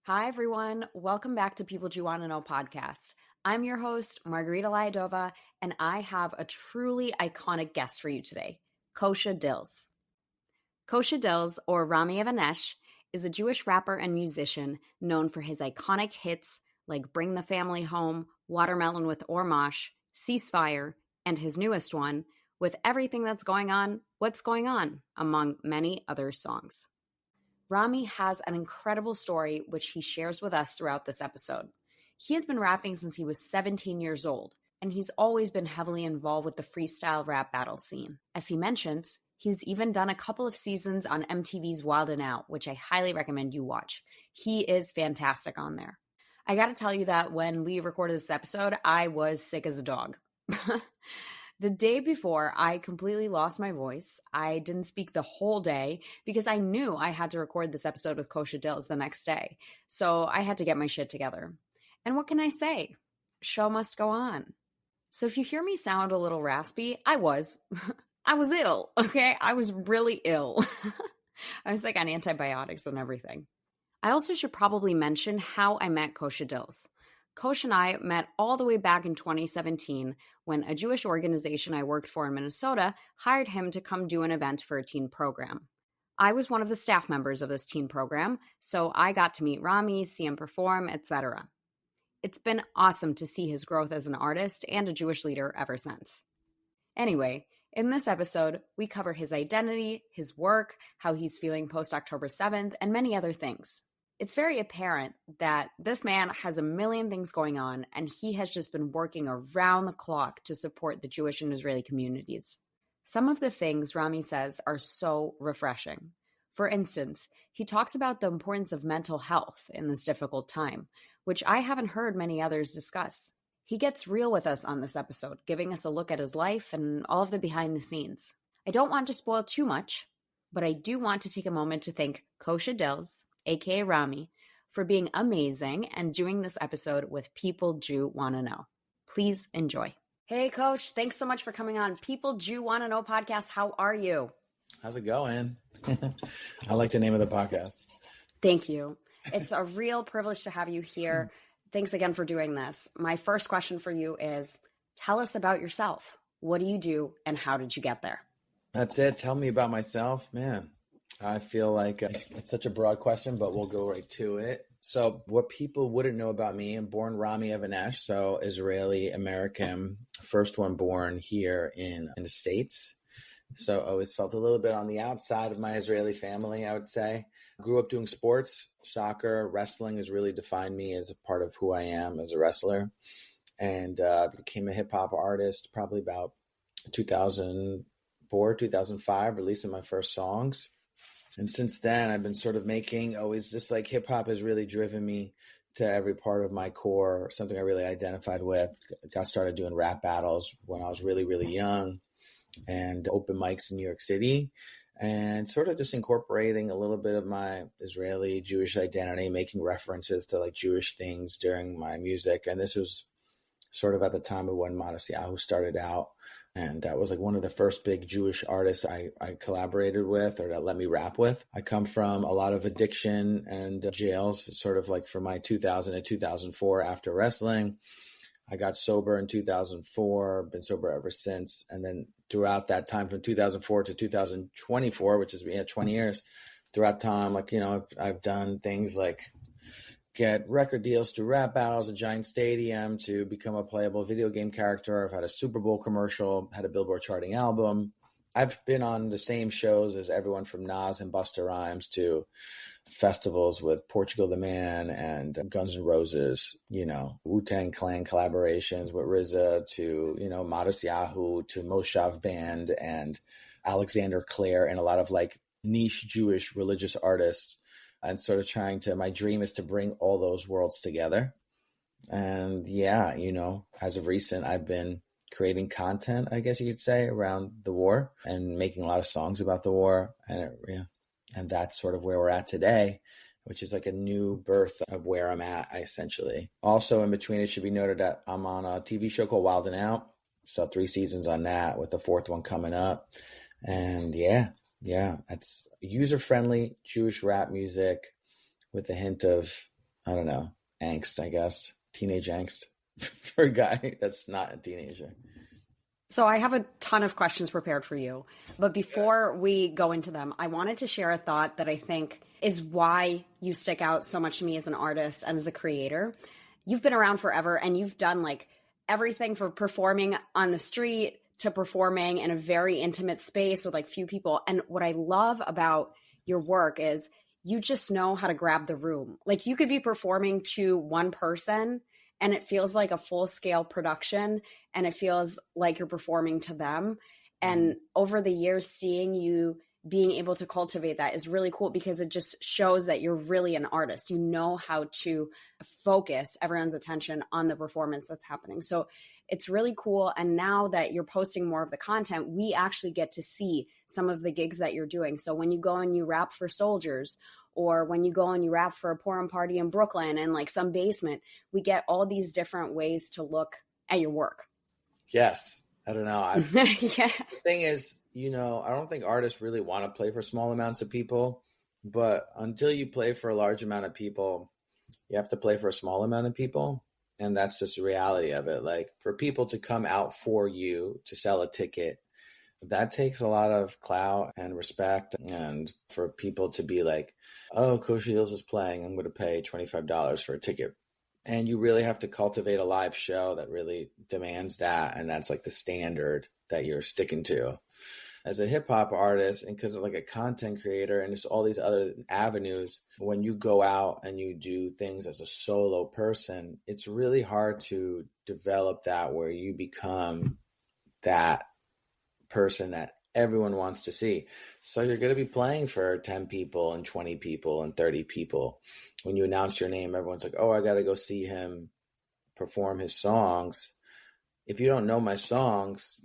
Hi, everyone. Welcome back to People You Want to Know podcast. I'm your host, Margarita Lyadova, and I have a truly iconic guest for you today, Kosha Dillz. Kosha Dillz, or Rami Even-Esh, is a Jewish rapper and musician known for his iconic hits like Bring the Family Home, Watermelon with Ormosh, Ceasefire, and his newest one, With Everything That's Going On, What's Going On, among many other songs. Rami has an incredible story which he shares with us throughout this episode. He has been rapping since he was 17 years old, and he's always been heavily involved with the freestyle rap battle scene. As he mentions, he's even done a couple of seasons on MTV's Wild 'N Out, which I highly recommend you watch. He is fantastic on there. I gotta tell you that when we recorded this episode, I was sick as a dog. The day before, I completely lost my voice. I didn't speak the whole day because I knew I had to record this episode with Kosha Dillz the next day. So I had to get my shit together. And what can I say? Show must go on. So if you hear me sound a little raspy, I was ill, okay? I was really ill. I was like on antibiotics and everything. I also should probably mention how I met Kosha Dillz. Kosh and I met all the way back in 2017 when a Jewish organization I worked for in Minnesota hired him to come do an event for a teen program. I was one of the staff members of this teen program, so I got to meet Rami, see him perform, etc. It's been awesome to see his growth as an artist and a Jewish leader ever since. Anyway, in this episode, we cover his identity, his work, how he's feeling post-October 7th, and many other things. It's very apparent that this man has a million things going on, and he has just been working around the clock to support the Jewish and Israeli communities. Some of the things Rami says are so refreshing. For instance, he talks about the importance of mental health in this difficult time, which I haven't heard many others discuss. He gets real with us on this episode, giving us a look at his life and all of the behind the scenes. I don't want to spoil too much, but I do want to take a moment to thank Kosha Dillz, aka Rami, for being amazing and doing this episode with People Jew Wanna Know. Please enjoy. Hey, Kosh, thanks so much for coming on People Jew Wanna Know podcast. How are you? How's it going? I like the name of the podcast. Thank you. It's a real privilege to have you here. Thanks again for doing this. My first question for you is, tell us about yourself. What do you do and how did you get there? That's it. Tell me about myself, man. I feel like it's such a broad question, but we'll go right to it. So what people wouldn't know about me, I'm born Rami Even-Esh, so Israeli-American, first one born here in the States. So I always felt a little bit on the outside of my Israeli family, I would say. Grew up doing sports, soccer, wrestling has really defined me as a part of who I am as a wrestler. And became a hip-hop artist probably about 2004, 2005, releasing my first songs. And since then, I've been sort of making always just like hip hop has really driven me to every part of my core, something I really identified with. Got started doing rap battles when I was really, really young and open mics in New York City and sort of just incorporating a little bit of my Israeli Jewish identity, making references to like Jewish things during my music. And this was sort of at the time of when Matasiyahu started out. And that was like one of the first big Jewish artists I collaborated with or that let me rap with. I come from a lot of addiction and jails, sort of like from my 2000 to 2004 after wrestling. I got sober in 2004, been sober ever since. And then throughout that time from 2004 to 2024, which is 20 years, throughout time, like, you know, I've done things like get record deals to rap battles, a giant stadium, to become a playable video game character. I've had a Super Bowl commercial, had a Billboard charting album. I've been on the same shows as everyone from Nas and Busta Rhymes to festivals with Portugal the Man and Guns N' Roses, you know, Wu-Tang Clan collaborations with RZA to, you know, Matasiyahu to Moshav Band and Alexander Clare and a lot of like niche Jewish religious artists. And sort of trying to, my dream is to bring all those worlds together. And yeah, you know, as of recent, I've been creating content, I guess you could say, around the war and making a lot of songs about the war. And that's sort of where we're at today, which is like a new birth of where I'm at, essentially. Also in between, it should be noted that I'm on a TV show called Wild 'N Out. So 3 seasons on that with the 4th one coming up. And yeah, it's user-friendly Jewish rap music with a hint of I don't know, angst, I guess, teenage angst for a guy that's not a teenager. So I have a ton of questions prepared for you. But before we go into them, I wanted to share a thought that I think is why you stick out so much to me as an artist and as a creator. You've been around forever and you've done like everything from performing on the street to performing in a very intimate space with like few people. And what I love about your work is you just know how to grab the room. Like you could be performing to one person and it feels like a full-scale production and it feels like you're performing to them. And over the years, seeing you being able to cultivate that is really cool because it just shows that you're really an artist. You know how to focus everyone's attention on the performance that's happening. So it's really cool. And now that you're posting more of the content, we actually get to see some of the gigs that you're doing. So when you go and you rap for soldiers, or when you go and you rap for a porn party in Brooklyn and like some basement, we get all these different ways to look at your work. Yes. I don't know. Yeah. The thing is, I don't think artists really want to play for small amounts of people, but until you play for a large amount of people, you have to play for a small amount of people. And that's just the reality of it. Like for people to come out for you to sell a ticket, that takes a lot of clout and respect. And for people to be like, oh, Kosha Dillz is playing, I'm going to pay $25 for a ticket. And you really have to cultivate a live show that really demands that. And that's like the standard that you're sticking to. As a hip hop artist, and because of like a content creator and just all these other avenues, when you go out and you do things as a solo person, it's really hard to develop that where you become that person that everyone wants to see. So you're going to be playing for 10 people and 20 people and 30 people. When you announce your name, everyone's like, oh, I got to go see him perform his songs. If you don't know my songs,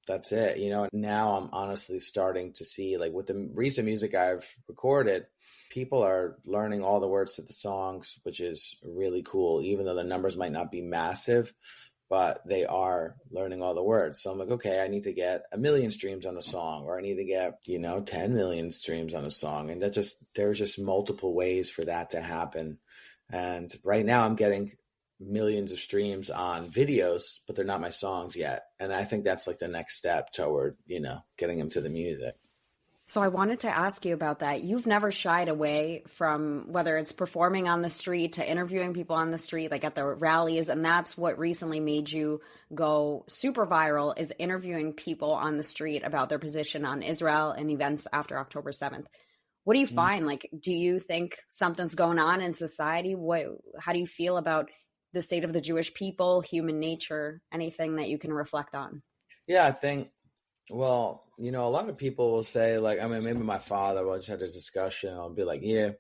that's it. Now I'm honestly starting to see, like with the recent music I've recorded, people are learning all the words to the songs, which is really cool, even though the numbers might not be massive, but they are learning all the words. So I'm like, okay, I need to get 1 million streams on a song, or I need to get, 10 million streams on a song. And there's just multiple ways for that to happen. And right now I'm getting millions of streams on videos, but they're not my songs yet. And I think that's like the next step toward, getting them to the music. So I wanted to ask you about that. You've never shied away from whether it's performing on the street to interviewing people on the street, like at the rallies. And that's what recently made you go super viral, is interviewing people on the street about their position on Israel and events after October 7th. What do you find? Like, do you think something's going on in society? How do you feel about the state of the Jewish people, human nature, anything that you can reflect on? Yeah, I think, well, a lot of people will say, like, maybe my father will just have this discussion. I'll be like, yeah,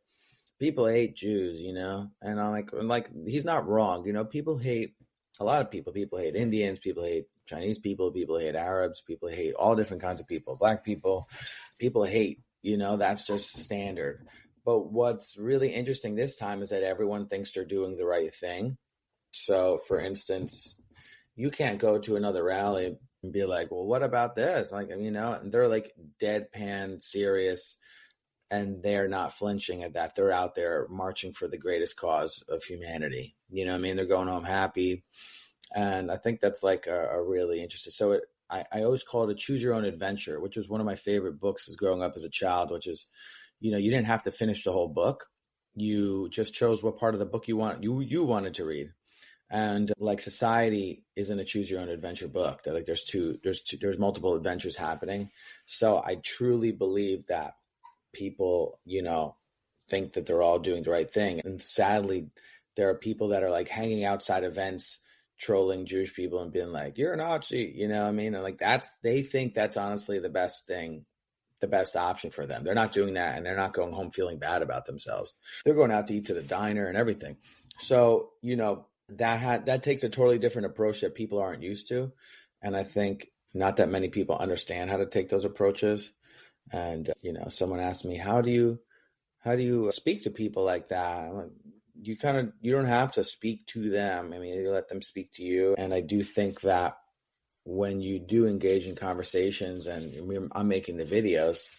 people hate Jews, and I'm like, he's not wrong. People hate a lot of people. People hate Indians, people hate Chinese people hate Arabs, people hate all different kinds of people, Black people hate, that's just standard. But what's really interesting this time is that everyone thinks they're doing the right thing. So, for instance, you can't go to another rally and be like, well, what about this? Like, and they're like deadpan serious, and they're not flinching at that. They're out there marching for the greatest cause of humanity. They're going home happy. And I think that's like a really interesting. So I always call it a choose your own adventure, which was one of my favorite books as growing up as a child, which is, you didn't have to finish the whole book. You just chose what part of the book you wanted to read. And like society isn't a choose your own adventure book. That like there's multiple adventures happening. So I truly believe that people, think that they're all doing the right thing. And sadly, there are people that are like hanging outside events, trolling Jewish people and being like, you're a Nazi, And like they think that's honestly the best thing, the best option for them. They're not doing that, and they're not going home feeling bad about themselves. They're going out to eat to the diner and everything. So, that takes a totally different approach that people aren't used to. And I think not that many people understand how to take those approaches. And, someone asked me, how do you speak to people like that? I'm like, you don't have to speak to them. You let them speak to you. And I do think that when you do engage in conversations, and I'm making the videos,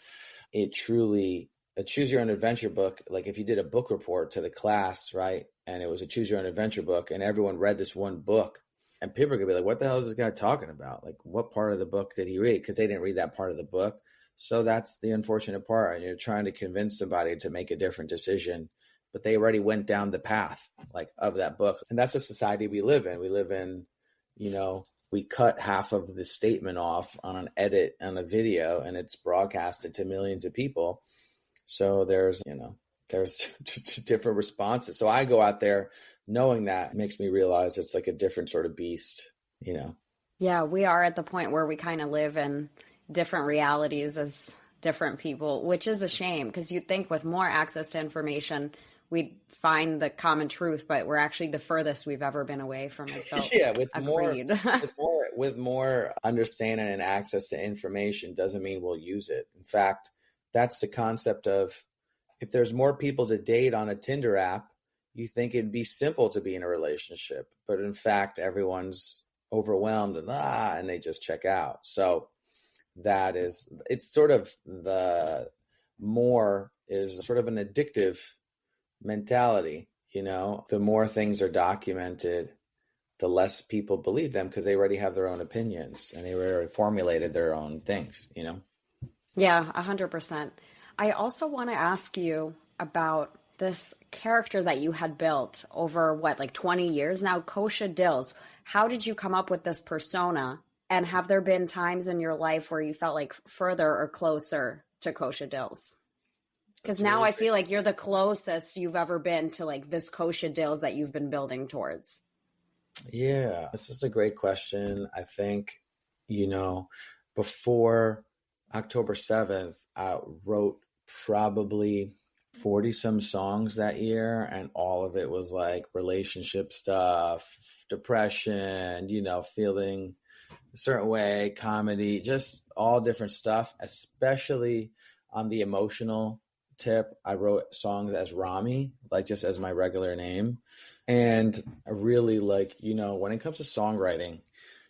it truly a choose your own adventure book, like if you did a book report to the class, right? And it was a choose your own adventure book and everyone read this one book and people are gonna be like, what the hell is this guy talking about? Like what part of the book did he read? Because they didn't read that part of the book. So that's the unfortunate part. And you're trying to convince somebody to make a different decision, but they already went down the path like of that book. And that's a society we live in. We live in, we cut half of the statement off on an edit on a video and it's broadcasted to millions of people. So there's different responses. So I go out there knowing that makes me realize it's like a different sort of beast, Yeah, we are at the point where we kind of live in different realities as different people, which is a shame because you'd think with more access to information, we'd find the common truth, but we're actually the furthest we've ever been away from it. So yeah, with more understanding and access to information doesn't mean we'll use it. In fact, that's the concept of if there's more people to date on a Tinder app, you think it'd be simple to be in a relationship. But in fact, everyone's overwhelmed and they just check out. So it's sort of the more is sort of an addictive mentality. The more things are documented, the less people believe them because they already have their own opinions and they already formulated their own things, Yeah, 100%. I also want to ask you about this character that you had built over 20 years now, Kosha Dillz. How did you come up with this persona? And have there been times in your life where you felt like further or closer to Kosha Dillz? Because now I feel like you're the closest you've ever been to like this Kosha Dillz that you've been building towards. Yeah, this is a great question. I think, before October 7th, I wrote probably 40 some songs that year. And all of it was like relationship stuff, depression, feeling a certain way, comedy, just all different stuff, especially on the emotional tip. I wrote songs as Rami, like just as my regular name. And I really when it comes to songwriting,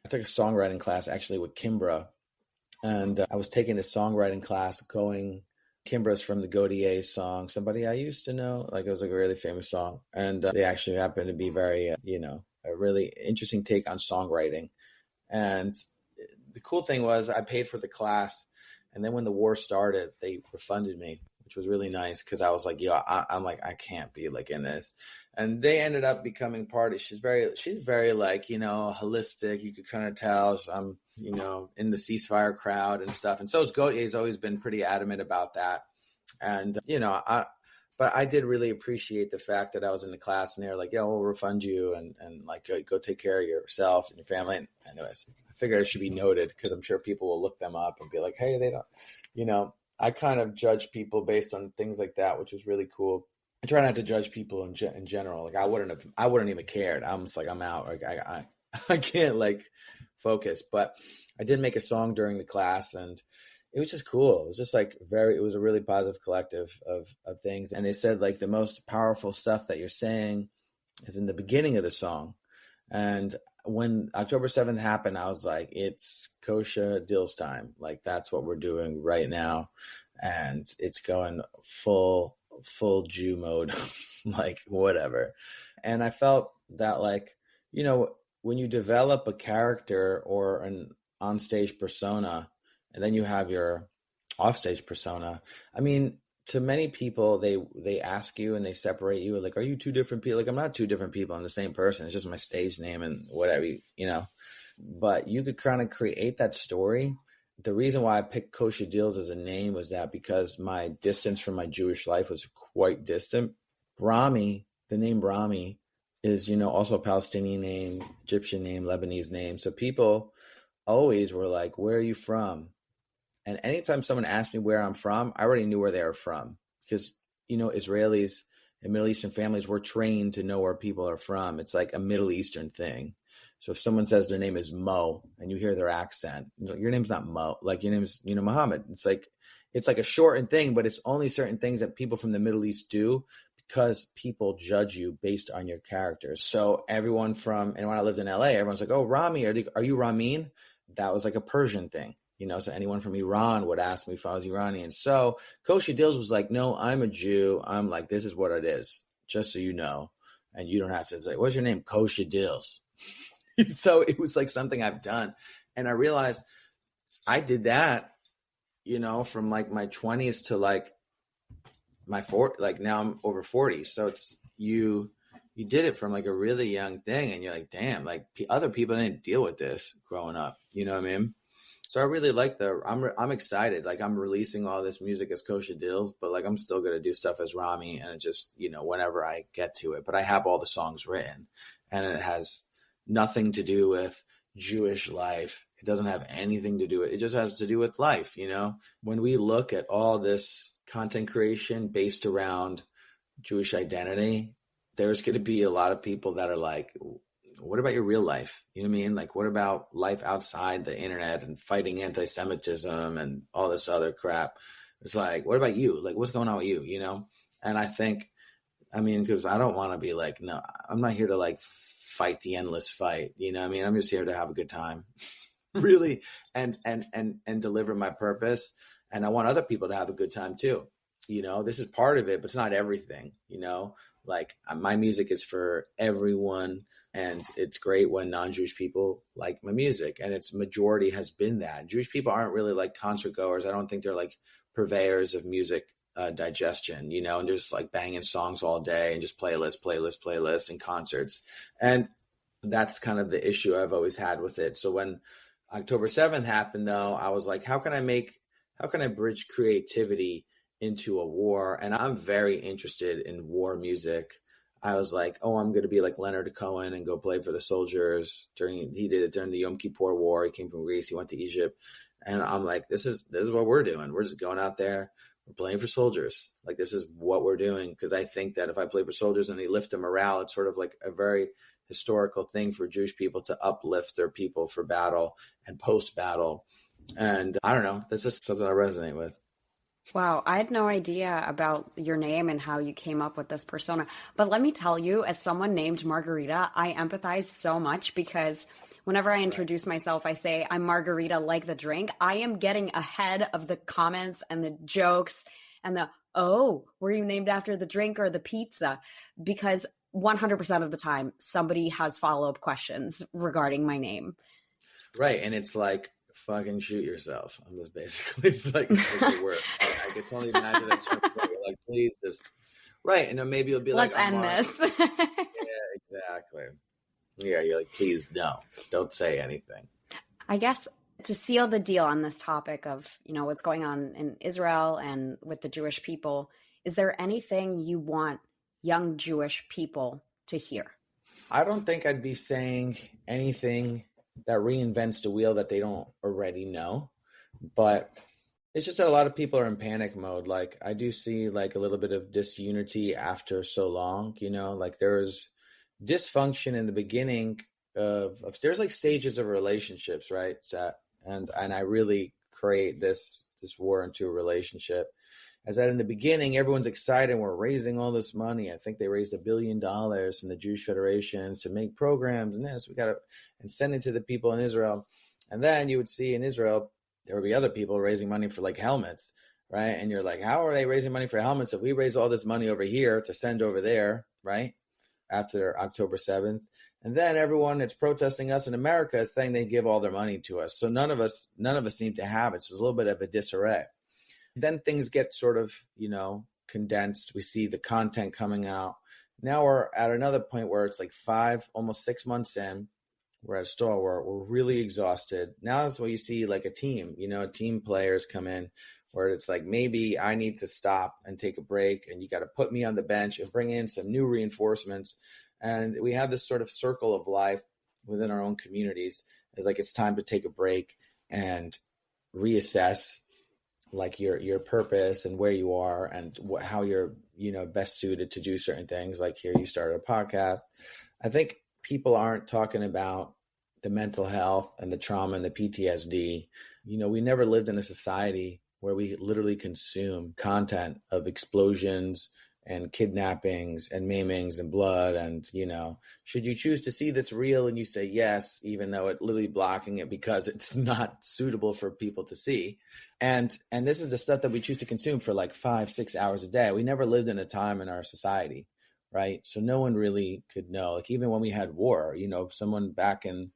I took a songwriting class actually with Kimbra. And I was taking this songwriting class Kimbra's from the Godier song, Somebody I Used to Know. Like it was like a really famous song. And they actually happened to be very, a really interesting take on songwriting. And the cool thing was I paid for the class. And then when the war started, they refunded me, which was really nice because I was like, I'm like, I can't be like in this. And they ended up becoming part. She's very like, holistic. You could kind of tell I'm, in the ceasefire crowd and stuff. And so Gautier's always been pretty adamant about that. And, but I did really appreciate the fact that I was in the class and they're like, yeah, we'll refund you and like, go take care of yourself and your family. And anyways, I figured it should be noted because I'm sure people will look them up and be like, hey, they don't, I kind of judge people based on things like that, which is really cool. I try not to judge people in general. Like I wouldn't even cared. I'm just like, I'm out. Like I can't like focus, but I did make a song during the class and it was just cool. It was just like it was a really positive collective of things. And they said like the most powerful stuff that you're saying is in the beginning of the song. And when October 7th happened, I was like, it's Kosha Dillz time. Like that's what we're doing right now. And it's going full Jew mode, like whatever. And I felt that like, when you develop a character or an onstage persona, and then you have your offstage persona, I mean, to many people, they ask you and they separate you. Like, are you two different people? Like, I'm not two different people. I'm the same person. It's just my stage name and whatever, But you could kind of create that story. The reason why I picked Kosha Dillz as a name was that because my distance from my Jewish life was quite distant. Rami, the name Rami, is, also a Palestinian name, Egyptian name, Lebanese name. So people always were like, where are you from? And anytime someone asked me where I'm from, I already knew where they were from because, Israelis and Middle Eastern families were trained to know where people are from. It's like a Middle Eastern thing. So if someone says their name is Mo and you hear their accent, your name's not Mo, like your name's, Muhammad. It's like a shortened thing, but it's only certain things that people from the Middle East do because people judge you based on your characters. So and when I lived in LA, everyone's like, oh, Rami, are you Ramin? That was like a Persian thing. so anyone from Iran would ask me if I was Iranian. So Kosha Dillz was like, no, I'm a Jew. I'm like, this is what it is, just so you know. And you don't have to say, what's your name? Kosha Dillz. So it was like something I've done. And I realized I did that, from like my 20s to like my 40, like now I'm over 40. So it's you did it from like a really young thing. And you're like, damn, like other people didn't deal with this growing up. You know what I mean? So I really like I'm excited. Like I'm releasing all this music as Kosha Dillz, but like I'm still going to do stuff as Rami, and it just, whenever I get to it. But I have all the songs written, and it has nothing to do with Jewish life. It doesn't have anything to do with it. It just has to do with life. When we look at all this content creation based around Jewish identity, there's going to be a lot of people that are like, what about your real life? You know what I mean? Like, what about life outside the internet and fighting anti-Semitism and all this other crap? It's like, what about you? Like, what's going on with you, And I think, because I don't want to be like, no, I'm not here to like fight the endless fight. I'm just here to have a good time, really, and deliver my purpose. And I want other people to have a good time too. This is part of it, but it's not everything, like my music is for everyone. And it's great when non-Jewish people like my music, and its majority has been that. Jewish people aren't really like concert goers. I don't think they're like purveyors of music digestion, and just like banging songs all day and just playlists and concerts. And that's kind of the issue I've always had with it. So when October 7th happened, though, I was like, how can I bridge creativity into a war? And I'm very interested in war music. I was like, oh, I'm going to be like Leonard Cohen and go play for the soldiers he did it during the Yom Kippur War. He came from Greece. He went to Egypt. And I'm like, this is what we're doing. We're just going out there. We're playing for soldiers. Like, this is what we're doing. Cause I think that if I play for soldiers and they lift their morale, it's sort of like a very historical thing for Jewish people to uplift their people for battle and post battle. And I don't know, that's just something I resonate with. Wow, I had no idea about your name and how you came up with this persona. But let me tell you, as someone named Margarita, I empathize so much because whenever I introduce myself, I say I'm Margarita like the drink. I am getting ahead of the comments and the jokes and oh, were you named after the drink or the pizza? Because 100% of the time, somebody has follow-up questions regarding my name. Right, and it's like, fucking shoot yourself. I'm just basically, it's like the word. I can totally imagine that. You're like, please just, right. And then maybe you'll be let's like, end this. Yeah, exactly. Yeah. You're like, please, no, don't say anything. I guess to seal the deal on this topic of, what's going on in Israel and with the Jewish people, is there anything you want young Jewish people to hear? I don't think I'd be saying anything that reinvents the wheel that they don't already know. But it's just that a lot of people are in panic mode. Like I do see like a little bit of disunity after so long, like there was dysfunction in the beginning of there's like stages of relationships, right? And I really create this war into a relationship. As that in the beginning, everyone's excited. We're raising all this money. I think they raised $1 billion from the Jewish federations to make programs and this. We got to and send it to the people in Israel. And then you would see in Israel, there would be other people raising money for like helmets, right? And you're like, how are they raising money for helmets if we raise all this money over here to send over there, right? After October 7th. And then everyone that's protesting us in America is saying they give all their money to us. So none of us seem to have it. So it's a little bit of a disarray. Then things get sort of, condensed. We see the content coming out. Now we're at another point where it's like 5, almost 6 months in. We're at a store where we're really exhausted. Now that's where you see like a team, team players come in where it's like, maybe I need to stop and take a break and you got to put me on the bench and bring in some new reinforcements. And we have this sort of circle of life within our own communities. It's like, it's time to take a break and reassess like your purpose and where you are and how you're, best suited to do certain things. Like here, you started a podcast. I think people aren't talking about the mental health and the trauma and the PTSD. We never lived in a society where we literally consume content of explosions and kidnappings and maimings and blood. And, should you choose to see this real? And you say yes, even though it literally blocking it because it's not suitable for people to see. And this is the stuff that we choose to consume for like 5-6 hours a day. We never lived in a time in our society, right? So no one really could know. Like even when we had war, someone back in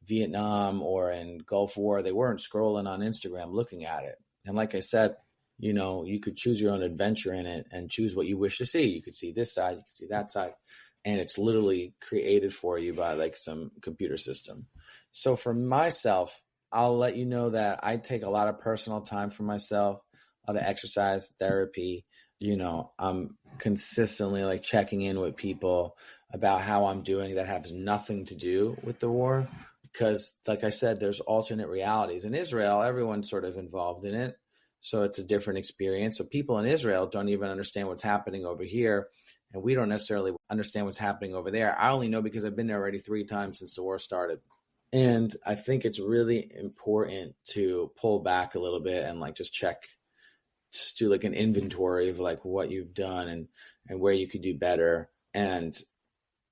Vietnam or in Gulf War, they weren't scrolling on Instagram looking at it. And like I said, you could choose your own adventure in it and choose what you wish to see. You could see this side, you could see that side. And it's literally created for you by like some computer system. So for myself, I'll let you know that I take a lot of personal time for myself, a lot of exercise, therapy. I'm consistently like checking in with people about how I'm doing that has nothing to do with the war. Because like I said, there's alternate realities. In Israel, everyone's sort of involved in it. So it's a different experience. So people in Israel don't even understand what's happening over here. And we don't necessarily understand what's happening over there. I only know because I've been there already 3 times since the war started. And I think it's really important to pull back a little bit and like just do like an inventory of like what you've done and where you could do better. And,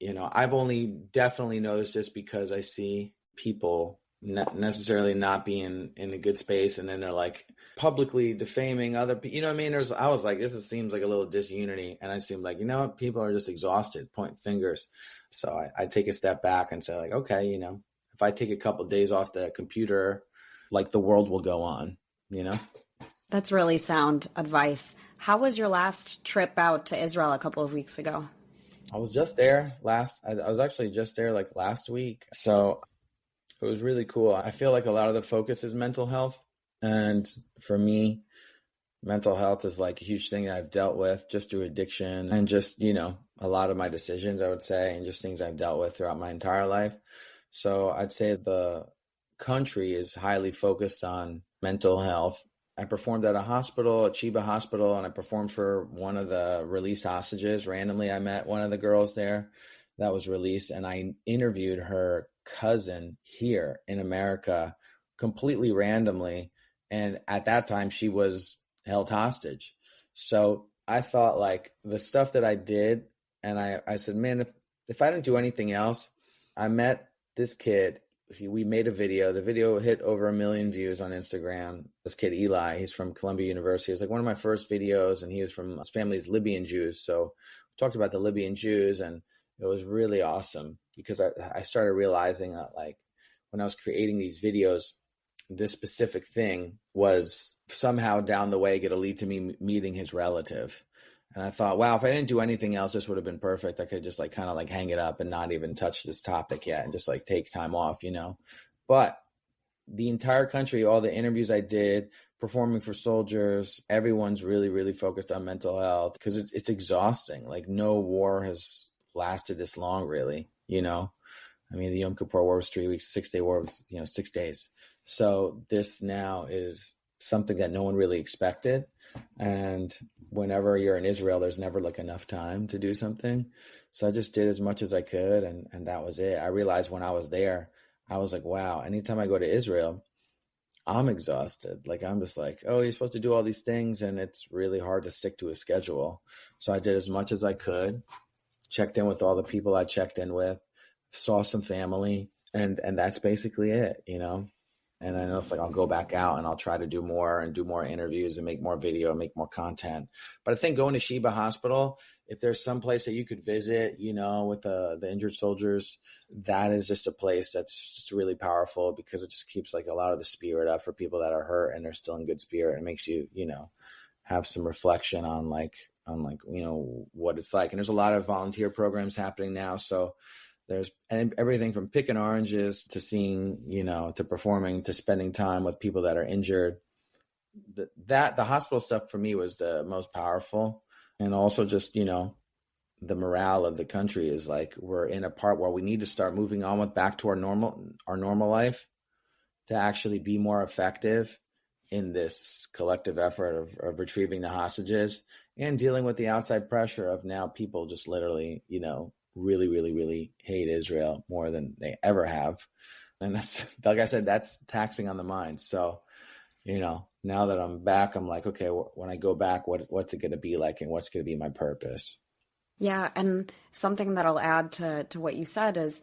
I've only definitely noticed this because I see people necessarily not being in a good space, and then they're like publicly defaming other people. You know what I mean? I was like, seems like a little disunity, and I seem like, people are just exhausted, pointing fingers. So I take a step back and say like, okay, if I take a couple of days off the computer, like the world will go on. That's really sound advice. How was your last trip out to Israel a couple of weeks ago? I was just there I was actually just there like last week. So it was really cool. I feel like a lot of the focus is mental health. And for me, mental health is like a huge thing that I've dealt with just through addiction and just, a lot of my decisions, I would say, and just things I've dealt with throughout my entire life. So I'd say the country is highly focused on mental health. I performed at a hospital, at Sheba Hospital, and I performed for one of the released hostages. Randomly, I met one of the girls there that was released, and I interviewed her cousin here in America completely randomly. And at that time, she was held hostage. So I thought like the stuff that I did, and I said, man, if I didn't do anything else, I met this kid. We made a video. The video hit over 1 million views on Instagram. This kid, Eli, he's from Columbia University. It was like one of my first videos, and he was from his family's Libyan Jews. So we talked about the Libyan Jews, and it was really awesome because I started realizing that like when I was creating these videos, this specific thing was somehow down the way going to lead to me meeting his relative. And I thought, wow, if I didn't do anything else, this would have been perfect. I could just like kind of like hang it up and not even touch this topic yet and just like take time off, But the entire country, all the interviews I did, performing for soldiers, everyone's really, really focused on mental health because it's exhausting. Like no war has lasted this long, really, I mean, the Yom Kippur War was 3 weeks, 6-day war was, 6 days. So this now is something that no one really expected. And whenever you're in Israel, there's never like enough time to do something. So I just did as much as I could. And that was it. I realized when I was there, I was like, wow, anytime I go to Israel, I'm exhausted. Like, I'm just like, oh, you're supposed to do all these things. And it's really hard to stick to a schedule. So I did as much as I could, checked in with all the people I checked in with, saw some family, and that's basically it, And I know it's like I'll go back out and I'll try to do more interviews and make more video and make more content. But I think going to Sheba Hospital, if there's some place that you could visit, with the injured soldiers, that is just a place that's just really powerful because it just keeps like a lot of the spirit up for people that are hurt and they're still in good spirit. It makes you, have some reflection on what it's like. And there's a lot of volunteer programs happening now. So there's everything from picking oranges to seeing, to performing, to spending time with people that are injured. The hospital stuff for me was the most powerful. And also just, the morale of the country is like, we're in a part where we need to start moving on back to our normal life to actually be more effective in this collective effort of retrieving the hostages and dealing with the outside pressure of now people just literally, really, really, really hate Israel more than they ever have. And that's, like I said, that's taxing on the mind. So, now that I'm back, I'm like, okay, when I go back, what's it going to be like, and what's going to be my purpose? Yeah, and something that I'll add to what you said is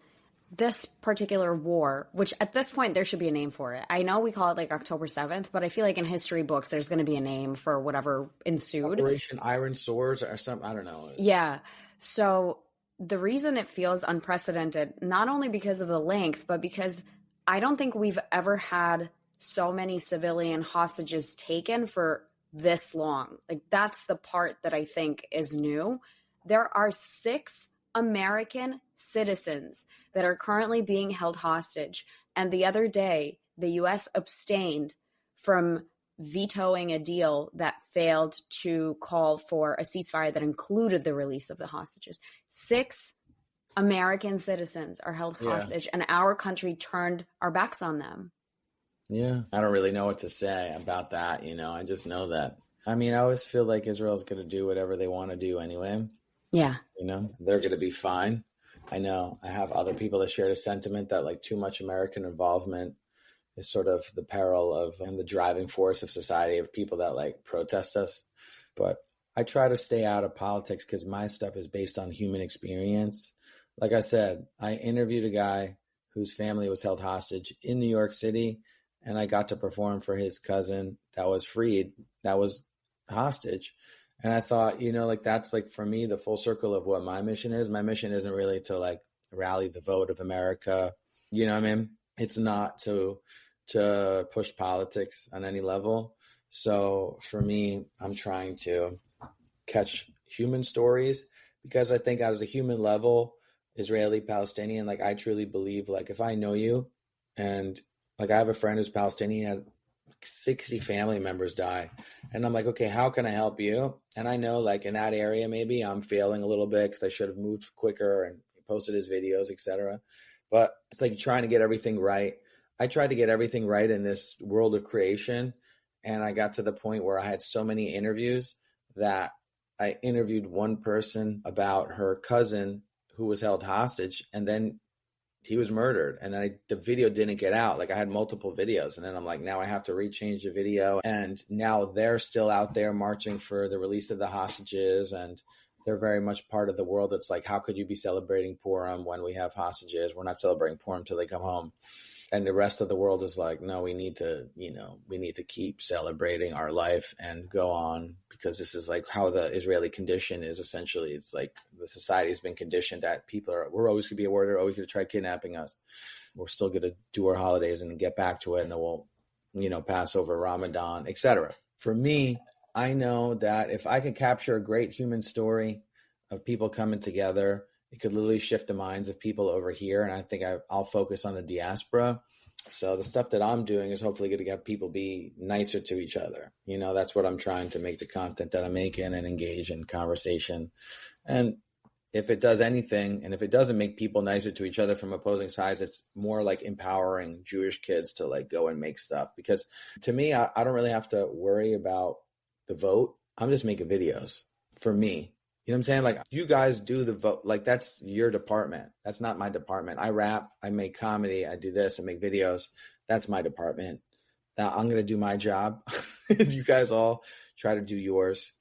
this particular war, which at this point there should be a name for it. I know we call it like October 7th, but I feel like in history books there's going to be a name for whatever ensued. Operation Iron Swords or something, I don't know. Yeah. So the reason it feels unprecedented, not only because of the length, but because I don't think we've ever had so many civilian hostages taken for this long. Like, that's the part that I think is new. There are 6 American citizens that are currently being held hostage. And the other day, the U.S. abstained from vetoing a deal that failed to call for a ceasefire that included the release of the hostages. 6 American citizens are held hostage, and our country turned our backs on them. Yeah, I don't really know what to say about that. I just know that. I mean, I always feel like Israel's going to do whatever they want to do anyway. Yeah. They're going to be fine. I know I have other people that share the sentiment that like too much American involvement is sort of the peril of and the driving force of society of people that like protest us. But I try to stay out of politics because my stuff is based on human experience. Like I said, I interviewed a guy whose family was held hostage in New York City, and I got to perform for his cousin that was freed, that was hostage. And I thought, like that's like for me, the full circle of what my mission is. My mission isn't really to like rally the vote of America. You know what I mean? It's not to push politics on any level. So for me, I'm trying to catch human stories because I think as a human level, Israeli, Palestinian, like I truly believe like if I know you and like I have a friend who's Palestinian, had 60 family members die. And I'm like, okay, how can I help you? And I know like in that area, maybe I'm failing a little bit because I should have moved quicker and posted his videos, etc. But it's like trying to get everything right. I tried to get everything right in this world of creation. And I got to the point where I had so many interviews that I interviewed one person about her cousin who was held hostage. And then he was murdered, and the video didn't get out. Like I had multiple videos, and then I'm like, now I have to rechange the video. And now they're still out there marching for the release of the hostages, and they're very much part of the world. It's like, how could you be celebrating Purim when we have hostages? We're not celebrating Purim till they come home. And the rest of the world is like, no, we need to keep celebrating our life and go on, because this is like how the Israeli condition is essentially. It's like the society has been conditioned that we're always going to be at war, they're always going to try kidnapping us. We're still going to do our holidays and get back to it, and then we'll, Passover, Ramadan, etc. For me, I know that if I can capture a great human story of people coming together, it could literally shift the minds of people over here. And I think I'll focus on the diaspora. So the stuff that I'm doing is hopefully going to get people be nicer to each other. That's what I'm trying to make the content that I'm making and engage in conversation. And if it does anything, and if it doesn't make people nicer to each other from opposing sides, it's more like empowering Jewish kids to like go and make stuff. Because to me, I don't really have to worry about the vote. I'm just making videos for me. You know what I'm saying? Like, you guys do the vote. Like, that's your department. That's not my department. I rap, I make comedy, I do this, I make videos. That's my department. Now I'm going to do my job. You guys all try to do yours.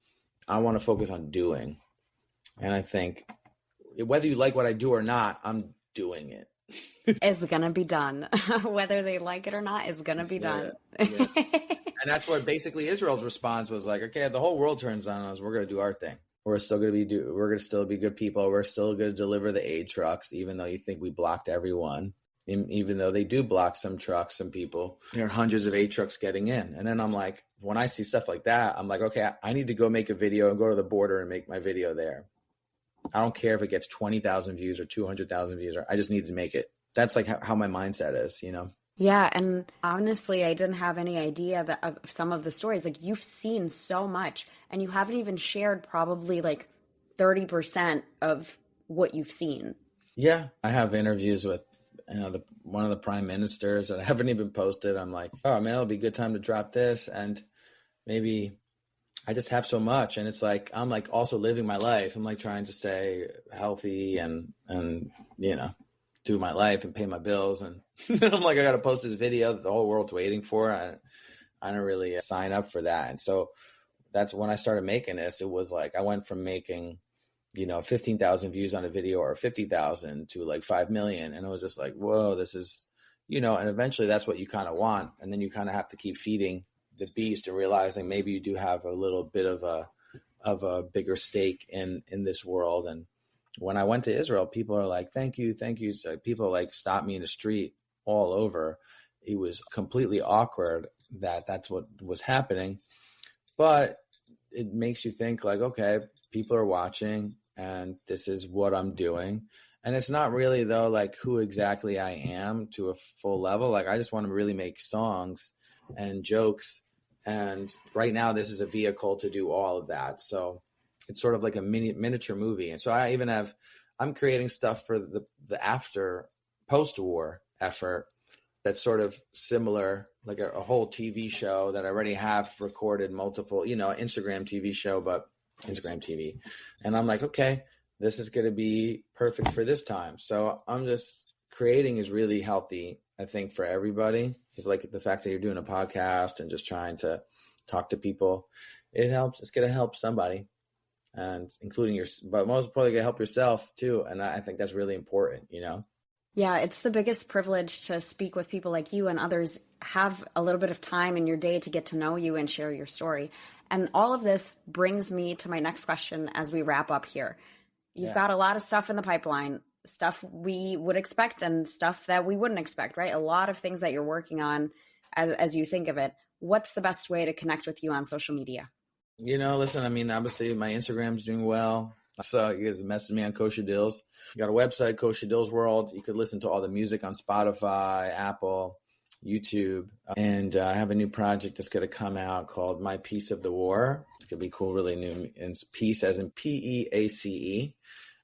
I want to focus on doing. And I think whether you like what I do or not, I'm doing it. It's going to be done. Whether they like it or not, it's going to be done. Yeah. And that's what basically Israel's response was like, okay, the whole world turns on us. We're going to do our thing. We're going to still be good people. We're still going to deliver the aid trucks, even though you think we blocked everyone. Even though they do block some trucks, some people, there are hundreds of aid trucks getting in. And then I'm like, when I see stuff like that, I'm like, okay, I need to go make a video and go to the border and make my video there. I don't care if it gets 20,000 views or 200,000 views. I just need to make it. That's like how my mindset is, Yeah, and honestly, I didn't have any idea of some of the stories. Like, you've seen so much, and you haven't even shared probably like 30% of what you've seen. Yeah, I have interviews with one of the prime ministers that I haven't even posted. I'm like, oh man, it'll be a good time to drop this, and maybe I just have so much, and it's like I'm like also living my life. I'm like trying to stay healthy and do my life and pay my bills. And I'm like, I got to post this video that the whole world's waiting for. I don't really sign up for that. And so that's when I started making this. It was like I went from making, 15,000 views on a video or 50,000 to like 5 million. And it was just like, whoa, this is, and eventually that's what you kind of want. And then you kind of have to keep feeding the beast and realizing maybe you do have a little bit of a bigger stake in this world. And when I went to Israel, people are like, thank you. So people like stopped me in the street all over. It was completely awkward that's what was happening. But it makes you think like, okay, people are watching and this is what I'm doing. And it's not really though, like who exactly I am to a full level. Like I just want to really make songs and jokes. And right now this is a vehicle to do all of that. So it's sort of like a miniature movie. And so I'm creating stuff for the after post-war effort that's sort of similar, like a whole TV show that I already have recorded multiple, Instagram TV show, but Instagram TV. And I'm like, okay, this is going to be perfect for this time. So I'm just creating is really healthy, I think, for everybody. Like the fact that you're doing a podcast and just trying to talk to people, it helps. It's going to help somebody, and including but most probably going to help yourself too. And I think that's really important, Yeah, it's the biggest privilege to speak with people like you and others have a little bit of time in your day to get to know you and share your story. And all of this brings me to my next question as we wrap up here. You've got a lot of stuff in the pipeline, stuff we would expect and stuff that we wouldn't expect, right? A lot of things that you're working on as you think of it. What's the best way to connect with you on social media? Listen, obviously my Instagram's doing well. So you guys message me on Kosha Dillz. You got a website, Kosha Dillz World. You could listen to all the music on Spotify, Apple, YouTube. And I have a new project that's going to come out called My Piece of the War. It's going to be cool, really new. And it's peace as in PEACE,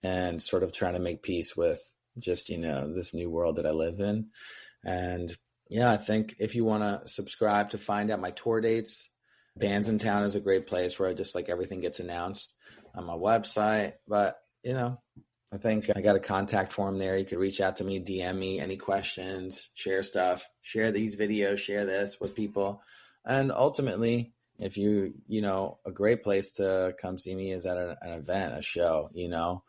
and sort of trying to make peace with just, this new world that I live in. And I think if you want to subscribe to find out my tour dates, Bands in Town is a great place where just like everything gets announced on my website. But, I think I got a contact form there. You could reach out to me, DM me, any questions, share stuff, share these videos, share this with people. And ultimately, if a great place to come see me is at an event, a show, in a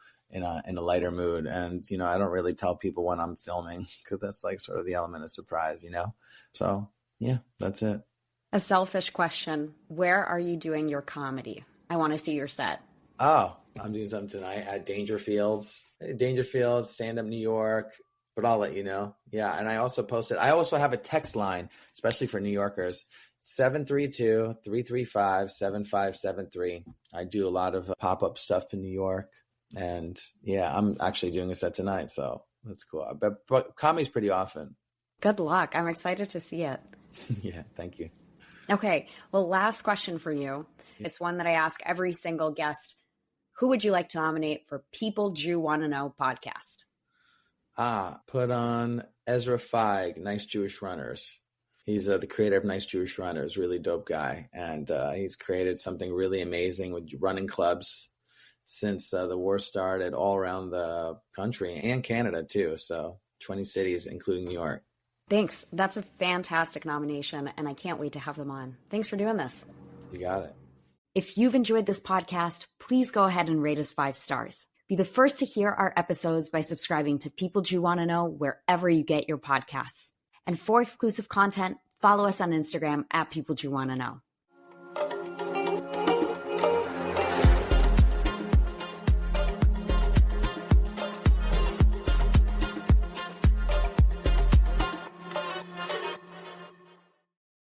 lighter mood. And, I don't really tell people when I'm filming because that's like sort of the element of surprise, So yeah, that's it. A selfish question. Where are you doing your comedy? I want to see your set. Oh, I'm doing something tonight at Dangerfields, Stand Up New York, but I'll let you know. Yeah. And I also have a text line, especially for New Yorkers, 732-335-7573. I do a lot of pop-up stuff in New York. And I'm actually doing a set tonight. So that's cool. But comedy's pretty often. Good luck. I'm excited to see it. Yeah. Thank you. Okay. Well, last question for you. It's one that I ask every single guest. Who would you like to nominate for People Jew Want to Know podcast? Put on Ezra Feig, Nice Jewish Runners. He's the creator of Nice Jewish Runners, really dope guy. And he's created something really amazing with running clubs since the war started all around the country and Canada too. So 20 cities, including New York. Thanks. That's a fantastic nomination, and I can't wait to have them on. Thanks for doing this. You got it. If you've enjoyed this podcast, please go ahead and rate us 5 stars. Be the first to hear our episodes by subscribing to People Jew Want to Know wherever you get your podcasts. And for exclusive content, follow us on Instagram at People Jew Want to Know.